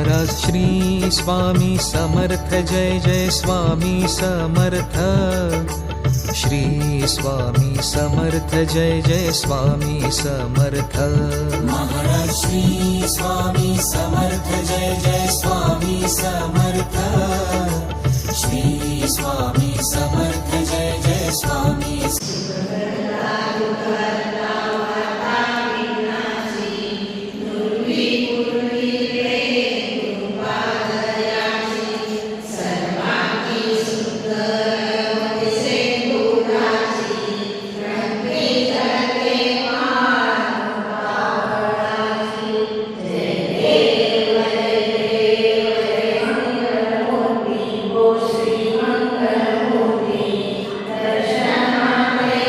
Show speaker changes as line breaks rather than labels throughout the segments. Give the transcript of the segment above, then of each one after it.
महाराज श्री स्वामी समर्थ जय जय स्वामी समर्थ। श्री स्वामी समर्थ जय जय स्वामी समर्थ।
महाराज श्री स्वामी समर्थ जय जय स्वामी समर्थ। श्री स्वामी समर्थ जय जय स्वामी
श्री मंगल मूर्ति दर्शनाने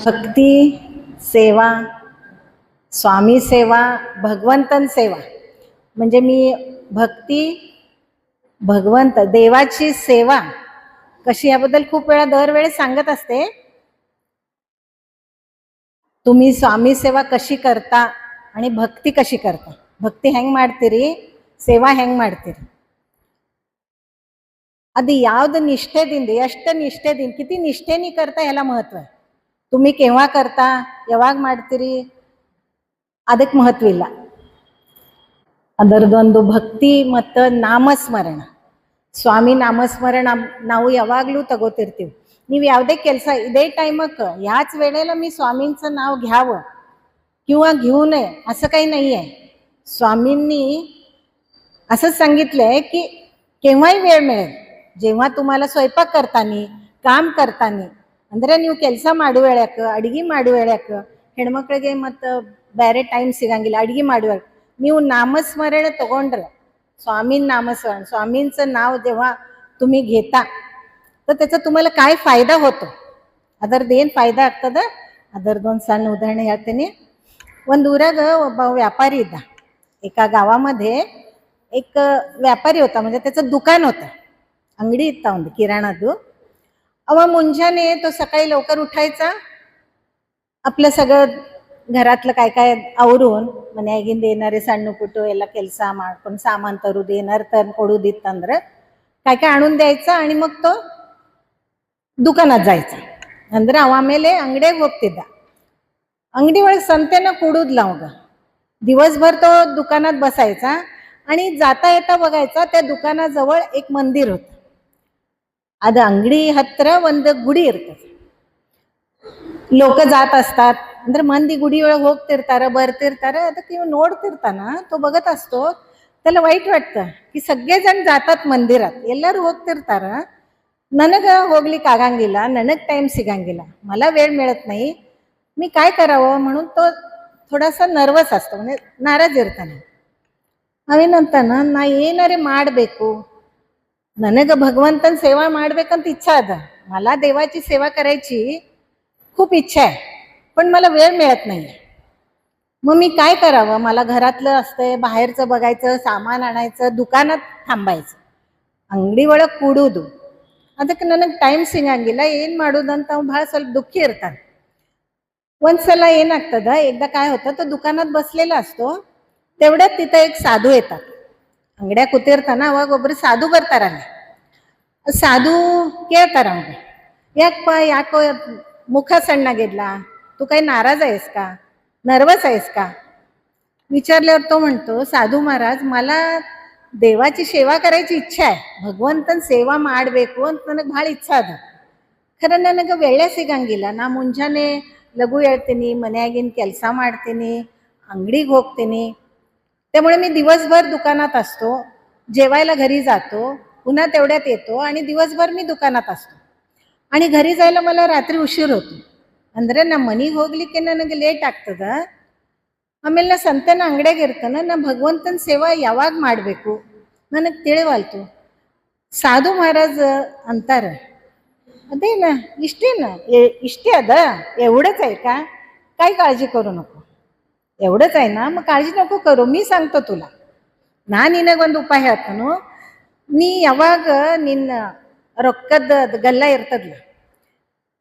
भक्ती सेवा, स्वामी सेवा, भगवंतन सेवा, म्हणजे मी भक्ती, भगवंत, देवाची सेवा कशी याबद्दल खूप वेळा दरवेळेस सांगत असते. तुम्ही स्वामी सेवा कशी करता आणि भक्ती कशी करता. ಭಕ್ತಿ ಹೆಂಗೆ ಮಾಡ್ತೀರಿ, ಸೇವಾ ಹೆಂಗೆ ಮಾಡ್ತೀರಿ. ಅದು ಯಾವ್ದು ನಿಷ್ಠೆದಿಂದ, ಎಷ್ಟು ನಿಷ್ಠೆದಿಂದ, किती निष्ठेने करता याला महत्व आहे. तुम्ही केव्हा करता, ಯಾವಾಗ ಮಾಡ್ತೀರಿ ಅದಕ್ಕೆ ಮಹತ್ವ ಇಲ್ಲ. ಅದರದೊಂದು ಭಕ್ತಿ ಮತ್ತು ನಾಮಸ್ಮರಣ, ಸ್ವಾಮಿ ನಾಮಸ್ಮರಣ ನಾವು ಯಾವಾಗಲೂ ತಗೋತಿರ್ತೀವಿ. ನೀವು ಯಾವುದೇ ಕೆಲಸ ಇದೇ टाइमಕ್ಕೆ याच वेळेला मी स्वामींचं नाव घ्यावं किंवा घेऊ नये असं काही नाही आहे. स्वामींनी असंच सांगितलंय की केव्हाही वेळ मिळेल, जेव्हा तुम्हाला स्वयंपाक करताना, काम करताना, ಅಂದರೆ ನೀವು ಕೆಲಸ ಮಾಡುವ ವೇಳೆಕ್ಕೆ, ಅಡಿಗೆ ಮಾಡುವ ವೇಳೆಕ್ಕೆ, ಹೆಣ್ಮಕ್ಳಿಗೆ ಮತ್ತು ಬೇರೆ ಟೈಮ್ ಸಿಗಂಗಿಲ್ಲ, ಅಡಿಗೆ ಮಾಡುವ ನೀವು नामस्मरण तಗೊಂಡ್ರೆ, स्वामीं नामस्मरण, स्वामींचं नाव जेव्हा तुम्ही घेता तर त्याचा तुम्हाला काय फायदा होतो, ಅದರದ್ದು ಏನು फायदा ಆಗ್ತದೆ ಅದರದೊಂದು ಸಣ್ಣ ಉದಾಹರಣೆ ಹೇಳ್ತೀನಿ. ಒಂದು ಊರಾಗ ಒಬ್ಬ ವ್ಯಾಪಾರಿ ಇದ್ದ. एका गावामध्ये एक व्यापारी होता, म्हणजे त्याचं दुकान होतं, अंगडी इत्ता ಒಂದು किराणाದ್ದು. अव ಮುಂಜಾನೆ तो सकाळी लवकर उठायचा, आपलं सगळं घरातलं काय काय आवरून, ಮನೆಯಾಗಿಂದ ಏನಾರೆ ಸಣ್ಣ ಪುಟ್ಟು ಎಲ್ಲ ಕೆಲಸ ಮಾಡ್ಕೊಂಡು ಸಾಮಾನು ತರುದು, ಏನಾರು ಕೊಡುದಿತ್ತಂದ್ರೆ काय काय आणून द्यायचा आणि मग तो दुकानात जायचा. ಅಂದ್ರೆ ಅವ ಆಮೇಲೆ ಅಂಗಡಿಗೆ ಹೋಗ್ತಿದ್ದ. अंगडी ಒಳಗೆ ಸಂತೆನ ಕೂಡುದ್ಲ ಅವಾಗ. दिवसभर तो दुकानात बसायचा आणि जाता येता बघायचा त्या दुकानाजवळ एक मंदिर होतं. ಅದು ಅಂಗಡಿ ಹತ್ರ ಒಂದು ಗುಡಿ ಇರ್ತದೆ. ಲೋಕ जात असतात ಅಂದ್ರೆ ಮಂದಿ ಗುಡಿ ಒಳಗೆ ಹೋಗ್ತಿರ್ತಾರ ಬರ್ತಿರ್ತಾರ. ಅದಕ್ಕೆ ಇವ್ ನೋಡ್ತಿರ್ತಾನ, तो बघत असतो. त्याला वाईट वाटतं की सगळेजण जातात मंदिरात, ಎಲ್ಲರೂ ಹೋಗ್ತಿರ್ತಾರ, ನನಗೆ ಹೋಗ್ಲಿಕ್ಕೆ ಆಗಂಗಿಲ್ಲ, ನನಗೆ ಟೈम सिगंगिಲ್ಲ, मला वेळ मिळत नाही, मी काय करावं म्हणून तो थोडासा नर्वस असतो, म्हणजे नाराज ಇರ್ತಾನೆ. ಅವೇನಂತಾನ, ನಾ ಏನಾರೆ ಮಾಡಬೇಕು, ನನಗೆ भगवंतन सेवा ಮಾಡ್ಬೇಕಂತ इच्छा अದ, मला देवाची सेवा करायची खूप इच्छा आहे, पण मला वेळ मिळत नाही. मग मी काय करावं, मला घरातलं असतंय, बाहेरचं बघायचं, सामान आणायचं, दुकानात थांबायचं, ಅಂಗಡಿ ಒಳಗೆ ಕೂಡುವುದು, ಅದಕ್ಕೆ ನನಗೆ ಟೈಮ್ ಸಿಗಂಗಿಲ್ಲ, ಏನು ಮಾಡೋದು ಅಂತ ಅವ್ನು ಭಾಳ ಸ್ವಲ್ಪ ದುಃಖಿ ಇರ್ತಾನೆ. ಒಂದ್ಸಲ ಏನಾಗ್ತದ, एकदा काय होतं, तो दुकानात बसलेला असतो, तेवढ्यात तिथं एक साधू येतात. ಅಂಗಡ್ಯಾಗ ಕೂತಿರ್ತಾನ, ಅವಾಗ ಒಬ್ರು ಸಾಧು ಬರ್ತಾರ. ಅಲ್ಲಿ ಸಾಧು ಕೇಳ್ತಾರ ಅವ್ನಿಗೆ, ಯಾಕಪ್ಪ, ಯಾಕೋ ಮುಖ सಣ್ಣाಗಿದ್ला, तू काही नाराज आहेस का, नर्वस आहेस का विचारल्यावर तो म्हणतो, साधू महाराज, मला ದೇವಾची ಸೇವಾ करायची ಇಚ್ಛೆ आहे, ಭಗವಂತನ ಸೇವಾ ಮಾಡಬೇಕು ಅಂತ ನನಗೆ ಭಾಳ ಇಚ್ಛೆ ಅದ, ಖರೆ ನನಗೆ ವೇಳೆ ಸಿಗಂಗಿಲ್ಲ, ನಾ ಮುಂಜಾನೆ ಲಘು ಹೇಳ್ತೀನಿ, ಮನೆಯಾಗಿನ ಕೆಲಸ ಮಾಡ್ತೀನಿ, ಅಂಗಡಿಗೆ ಹೋಗ್ತೀನಿ, त्यामुळे मी दिवसभर दुकानात असतो, जेवायला घरी जातो, पुन्हा तेवढ्यात येतो आणि दिवसभर मी दुकानात असतो, आणि घरी जायला मला रात्री उशीर होतो, ಅಂದರೆ ನಮ್ಮ ಮನೆಗೆ ಹೋಗ್ಲಿಕ್ಕೆ ನನಗೆ ಲೇಟ್ ಆಗ್ತದ. ಆಮೇಲೆ ನಾ ಸಂತೆನ ಅಂಗಡಿಯಾಗ ಇರ್ತಾನ, ನಾ ಭಗವಂತನ ಸೇವಾ ಯಾವಾಗ ಮಾಡಬೇಕು ನನಗೆ ತಿಳಿವಲ್ತು. ಸಾಧು ಮಹಾರಾಜ್ ಅಂತಾರ, अदेन इष्टेन इष्टे अद एवढंच आहे का, काही काळजी करू नको, एवढंच आहे ना, मग काळजी नको करू, मी सांगतो तुला, ನಾ ನಿನಗೊಂದು ಉಪಾಯ ಹೇಳ್ತಾನು, ನೀ ಯಾವಾಗ ನಿನ್ನ ರೊಕ್ಕದ ಗಲ್ಲ ಇರ್ತದಲ್ಲ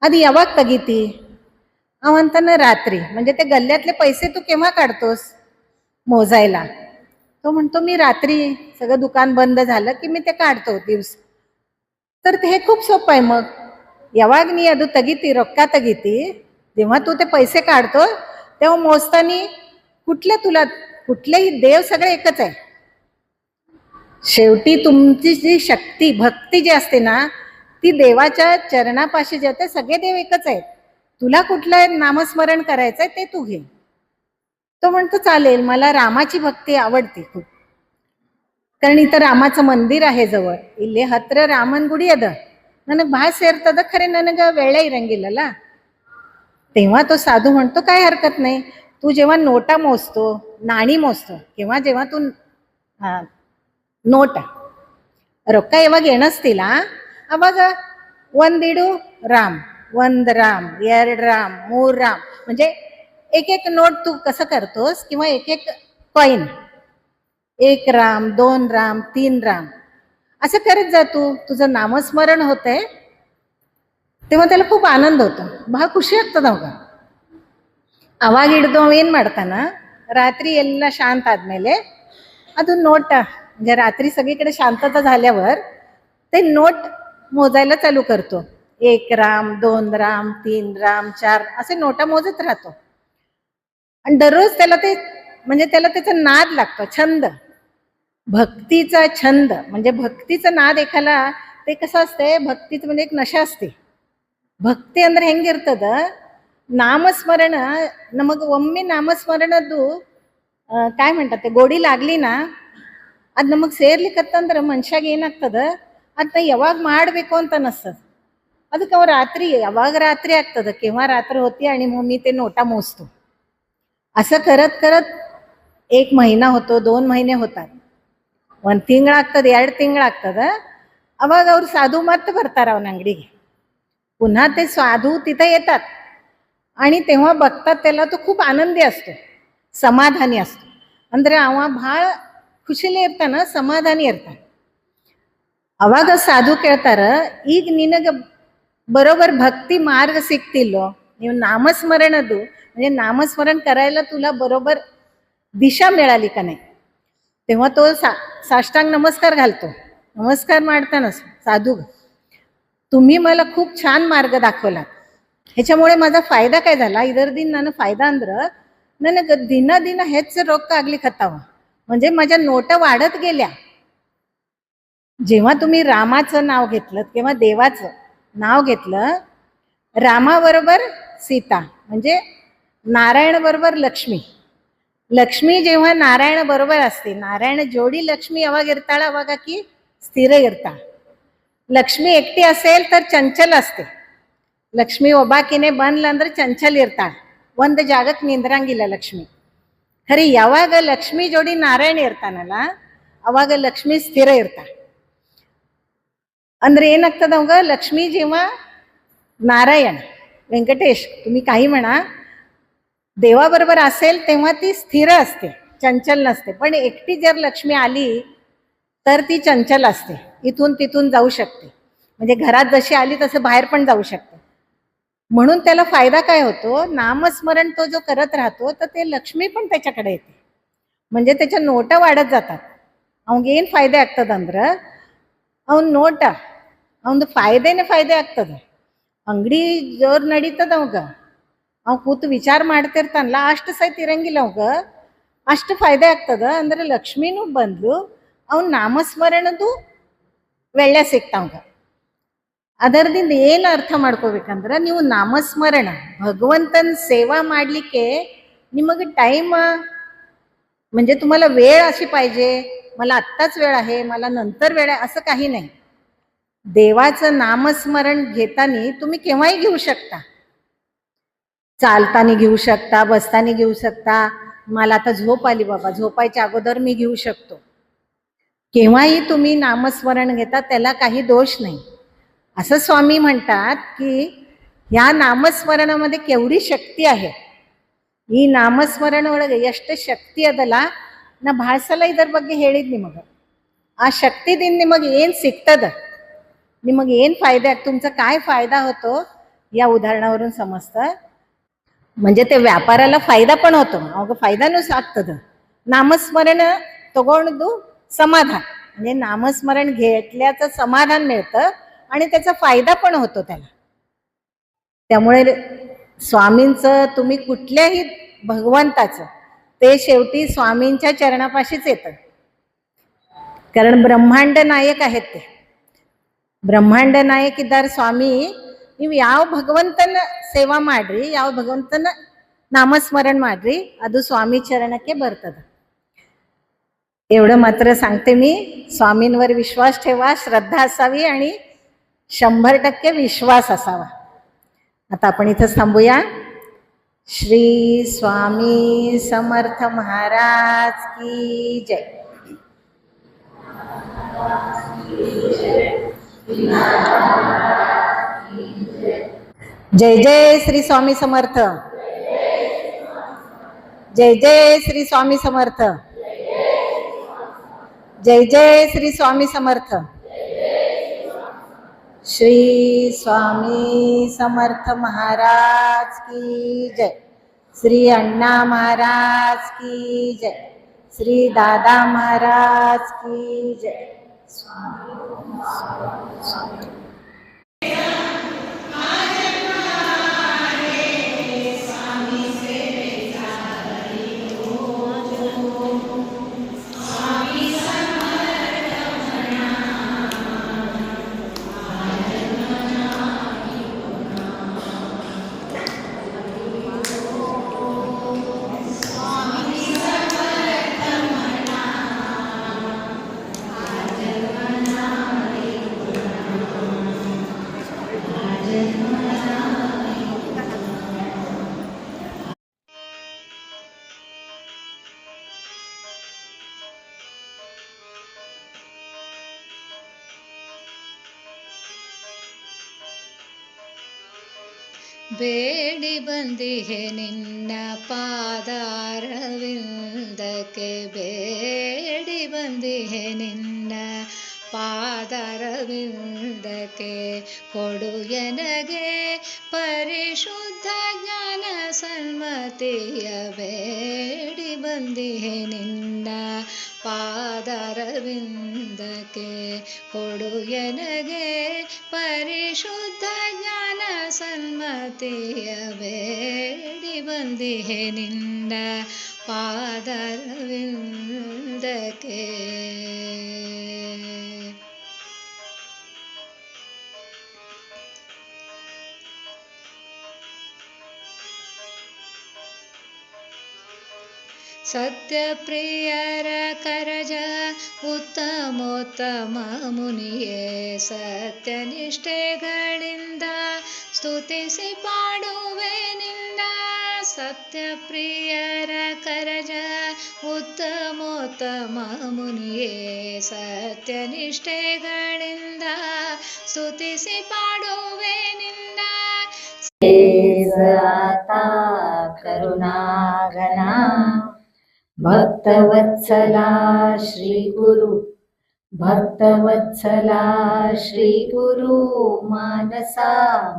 ಅದು ಯಾವಾಗ ತೆಗಿತಿ, अवंताना रात्री, म्हणजे ते गल्ल्यातले पैसे तू केव्हा काढतोस मोजायला. तो म्हणतो, मी रात्री सगळं दुकान बंद झालं की मी ते काढतो दिवस. तर हे खूप सोपं आहे. मग ಯಾವಾಗ ನೀ ಅದು ತೆಗಿತಿ, ರೊಕ್ಕ ತೆಗಿತಿ, जेव्हा तू ते पैसे काढतो तेव्हा मोजताना तुला कुठलेही देव सगळे एकच आहे. शेवटी तुमची जी शक्ती भक्ती जी असते ना, ती देवाच्या चरणापाशी जाते, सगळे देव एकच आहेत, तुला कुठलं नामस्मरण करायचंय ते तू घे. तो म्हणतो, चालेल, मला रामाची भक्ती आवडते खूप, कारण इथं रामाचं मंदिर आहे जवळ, इल्ले ಹತ್ರ ರಾಮನ ಗುಡಿ ಅದ, ನನಗೆ ಭಾಳ ಸೇರ್ತದ, ಖರೆ ನನಗೆ ವೇಳೆ ಇರಂಗಿಲ್ಲಲ್ಲ. तेव्हा तो साधू म्हणतो, काय हरकत नाही, तू जेव्हा नोटा मोजतो, नाणी मोजतो, जेव्हा तू ನೋಟ ರೊಕ್ಕ ಯಾವಾಗ ಎಣಿಸ್ತಿಲ್ಲ, ಅವಾಗ ಒಂದಿಡು ರಾಮ್, ಒಂದು राम, ಎರಡು राम, ಮೂರು राम, म्हणजे एक एक नोट तू कसं करतोस, किंवा एक एक कॉईन, 1 राम, 2 राम, 3 राम, असं करत जा तू, तुझं नामस्मरण होतंय, तेव्हा त्याला खूप आनंद होतो, ಬಹಳ ಖುಷಿ ಆಗ್ತದ ಅವಾಗ. ಅವಾಗ ಹಿಡ್ದು ಏನು ಮಾಡ್ತಾನ, ರಾತ್ರಿ ಎಲ್ಲ ಶಾಂತ ಆದ್ಮೇಲೆ ಅದು ನೋಟ, म्हणजे रात्री सगळीकडे शांतता झाल्यावर ते नोट मोजायला चालू करतो, 1 राम, 2 राम, 3 राम, 4 असे नोटा मोजत राहतो. आणि दररोज त्याला ते, म्हणजे त्याला त्याचा नाद लागतो, छंद, भक्तीचा छंद, म्हणजे भक्तीचा नाद एखाला ते कसं असते, भक्तीचं म्हणजे एक नशा असते. ಭಕ್ತಿ ಅಂದ್ರೆ ಹೆಂಗಿರ್ತದ, ನಾಮಸ್ಮರಣ ನಮಗೆ ಒಮ್ಮೆ ನಾಮಸ್ಮರಣದ್ದು काय म्हणतात ते ಗೋಡಿ लागली ना, ಅದು ನಮಗೆ ಸೇರ್ಲಿಕ್ಕತ್ತಂದ್ರೆ ಮನುಷ್ಯಾಗ ಏನಾಗ್ತದ, ಅದನ್ನ ಯಾವಾಗ ಮಾಡಬೇಕು ಅಂತ ಅನಿಸ್ತದ. ಅದಕ್ಕೆ ಅವ ರಾತ್ರಿ ಯಾವಾಗ ರಾತ್ರಿ ಆಗ್ತದ, केव्हा रात्र होती आणि मग मी ते नोटा मोजतो. असं करत करत 1 महिना होतो, 2 महिने होतात, 1 ತಿಂಗಳಾಗ್ತದ, 2 ತಿಂಗಳಾಗ್ತದ. ಅವಾಗ ಅವ್ರು ಸಾಧು ಮತ್ತೆ ಬರ್ತಾರ ಅವನ ಅಂಗಡಿಗೆ, पुन्हा ते साधू तिथे येतात, आणि तेव्हा बघतात त्याला तो खूप आनंदी असतो, समाधानी असतो, ಅಂದ್ರೆ ಅವ ಭಾಳ ಖುಷಿಲಿ ಇರ್ತಾನ, ಸಮಾಧಾನಿ ಇರ್ತಾನ. ಅವಾಗ ಸಾಧು ಕೇಳ್ತಾರ, ಈಗ ನಿನಗೆ बरोबर भक्ती मार्ग सिगतिल्लो, ನೀವು नामस्मरणದ್ದು, म्हणजे नामस्मरण करायला तुला बरोबर दिशा मिळाली का नाही. तेव्हा तो साष्टांग नमस्कार घालतो, नमस्कार ಮಾಡ್ತಾನ साधू, तुम्ही मला खूप छान मार्ग दाखवला, ह्याच्यामुळे माझा फायदा काय झाला, ಇದರ ದಿನ ನನ್ನ फायदा ಅಂದ್ರೆ ನನಗೆ ದಿನ ದಿನ ಹೆಚ್ಚು ರೊಕ್ಕ ಆಗ್ಲಿಕ್ಕತ್ತಾವ, म्हणजे माझ्या नोटा वाढत गेल्या, जेव्हा तुम्ही रामाचं नाव घेतलं किंवा देवाचं नाव घेतलं, रामाबरोबर सीता म्हणजे नारायण बरोबर लक्ष्मी. लक्ष्मी जेव्हा नारायण बरोबर असते, नारायण जोडी लक्ष्मी ಯಾವಾಗ ಇರ್ತಾಳ ಅವಾಗ की ಸ್ಥಿರ ಇರ್ತಾಳ. ಲಕ್ಷ್ಮಿ एकटी असेल तर ಚಂಚಲ असते. ಲಕ್ಷ್ಮಿ ಒಬ್ಬಾಕಿನೇ ಬಂದ್ಲ ಅಂದ್ರೆ ಚಂಚಲ ಇರ್ತಾಳ, ಒಂದು ಜಾಗಕ್ಕೆ ನಿಂದ್ರಂಗಿಲ್ಲ ಲಕ್ಷ್ಮಿ. ಖರಿ ಯಾವಾಗ ಲಕ್ಷ್ಮಿ ಜೋಡಿ ನಾರಾಯಣ ಇರ್ತಾನಲ್ಲ ಅವಾಗ ಲಕ್ಷ್ಮಿ ಸ್ಥಿರ ಇರ್ತಾಳ. ಅಂದ್ರೆ ಏನಾಗ್ತದ ಅವಾಗ लक्ष्मी जेव्हा नारायण व्यंकटेश तुम्ही काही म्हणा देवाबरोबर असेल तेव्हा ती स्थिर असते, चंचल नसते. पण एकटी जर लक्ष्मी आली तर ती चंचल असते, इथून तिथून जाऊ शकते. म्हणजे घरात जशी आली तसं बाहेर पण जाऊ शकते. म्हणून त्याला फायदा काय होतो, नामस्मरण तो जो करत राहतो तर ते लक्ष्मी पण त्याच्याकडे येते. म्हणजे त्याच्या नोटा वाढत जातात. ಅವಂಗೇನು ಫಾಯ್ದೆ ಆಗ್ತದಂದ್ರೆ ಅವ್ನ ನೋಟ ಅವಂದು ಫಾಯ್ದೆನೇ ಫಾಯ್ದೆ ಆಗ್ತದೆ. ಅಂಗಡಿ ಜೋರು ನಡೀತದ ಅವಾಗ, ಅವ್ ಕೂತು ವಿಚಾರ ಮಾಡ್ತಿರ್ತಾನಲ್ಲ ಅಷ್ಟು ಸಹಿತ ಇರಂಗಿಲ್ಲ ಅವಾಗ, ಅಷ್ಟು ಫಾಯ್ದೆ ಆಗ್ತದ. ಅಂದ್ರೆ ಲಕ್ಷ್ಮೀನೂ ಬಂದ್ಲು, ಅವ್ನ ನಾಮಸ್ಮರಣದ್ದು ವೇಳೆ ಸಿಗ್ತಾವಂಗ. ಅದರದಿಂದ ಏನು ಅರ್ಥ ಮಾಡ್ಕೋಬೇಕಂದ್ರೆ, ನೀವು ನಾಮಸ್ಮರಣ भगवंतन सेवा ಮಾಡಲಿಕ್ಕೆ ನಿಮಗೆ ಟೈಮ್ म्हणजे तुम्हाला वेळ अशी पाहिजे, मला आत्ताच वेळ आहे, मला नंतर वेळ आहे, असं काही नाही. देवाचं नामस्मरण घेताना तुम्ही केव्हाही घेऊ शकता. चालताना घेऊ शकता, बसताना घेऊ शकता. मला आता झोप आली बाबा, झोपायच्या अगोदर मी घेऊ शकतो. केव्हाही तुम्ही नामस्मरण घेता, त्याला काही दोष नाही. असं स्वामी म्हणतात की या ನಾಮಸ್ಮರಣमध्ये केवढी ಶಕ್ತಿ आहे. ಈ ನಾಮಸ್ಮರಣ ಒಳಗೆ ಎಷ್ಟು ಶಕ್ತಿ ಅದಲ್ಲ, ನಾ ಭಾಳ ಸಲ ಇದರ ಬಗ್ಗೆ ಹೇಳಿದ್ ನಿಮಗೆ. ಆ ಶಕ್ತಿದಿಂದ ನಿಮಗೆ ಏನು ಸಿಗ್ತದ, ನಿಮಗೆ ಏನು फायदा, तुमचा काय फायदा होतो या उदाहरणावरून समजतं. म्हणजे ते व्यापाराला फायदा पण होतो, अವಾಗ फायदाನೂ ಆಗ್ತದ. नामस्मरण तಗೊಂಡು समाधान म्हणजे नामस्मरण घेतल्याचं समाधान मिळतं आणि त्याचा फायदा पण होतो त्याला. त्यामुळे स्वामींचं तुम्ही कुठल्याही भगवंताचं ते शेवटी स्वामींच्या चरणापाशीच येतं. कारण ब्रह्मांड नायक आहेत ते. ಬ್ರಹ್ಮಾಂಡ ನಾಯಕ ಇದ್ದಾರೆ ಸ್ವಾಮಿ. ನೀವು ಯಾವ ಭಗವಂತನ ಸೇವಾ ಮಾಡ್ರಿ, ಯಾವ ಭಗವಂತನ नामस्मरण ಮಾಡ್ರಿ, ಅದು स्वामी चरणಕ್ಕೆ ಬರ್ತದೆ. एवढं मात्र सांगते मी, स्वामींवर विश्वास ठेवा, श्रद्धा असावी आणि 100% विश्वास असावा. आता आपण इथं थांबूया. श्री स्वामी समर्थ महाराज की जय. जय जय श्री स्वामी समर्थ. जय जय श्री स्वामी समर्थ. जय जय श्री स्वामी समर्थ. श्री स्वामी समर्थ महाराज की जय. श्री अण्णा महाराज की जय. श्री दादा महाराज की जय.
ಬೇಡಿ ಬಂದಿಹೆ ನಿನ್ನ ಪಾದಾರವಿಂದಕ್ಕೆ, ಬೇಡಿ ಬಂದಿಹೆ ನಿನ್ನ ಪಾದಾರವಿಂದಕ್ಕೆ. ಕೊಡು ಎನಗೆ ಪರಿಶುದ್ಧ ಜ್ಞಾನ ಸನ್ಮತಿಯ, ಬೇಡಿ ಬಂದಿಹೆ ನಿನ್ನ ಪಾದಾರವಿಂದಕ್ಕೆ. ಕೊಡು ಎನಗೆ ಪರಿಶುದ್ಧ ಜ್ಞಾನ ಸನ್ಮತಿಯ, ಬೇಡಿ ಬಂದಿಹೆ ನಿನ್ನ ಪಾದಾರವಿಂದಕ್ಕೆ.
ಸತ್ಯಪ್ರಿಯರ ಕರಜ ಉತ್ತಮೋತ್ತಮ ಮುನಿಯೇ ಸತ್ಯನಿಷ್ಠೆಗಳಿಂದ ಸ್ತುತಿಸಿ ಪಾಡುವೆ ನಿನ್ನ. ಸತ್ಯಪ್ರಿಯರ ಕರಜ ಉತ್ತಮೋತ್ತಮ ಮುನಿಯೇ ಸತ್ಯನಿಷ್ಠೆಗಳಿಂದ ಸ್ತುತಿಸಿ ಪಾಡುವೆ ನಿನ್ನ.
आता करुणाघना भक्तवत्सला श्री गुरु, भक्तवत्सला श्री गुरु मानसा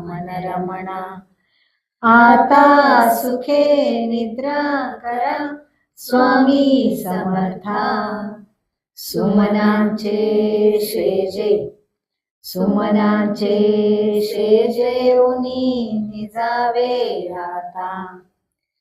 मनरमणा. आता सुखे निद्रा करा स्वामी समर्था. सुमनांचे शेजे, सुमनांचे शेजे उनी निजावे आता.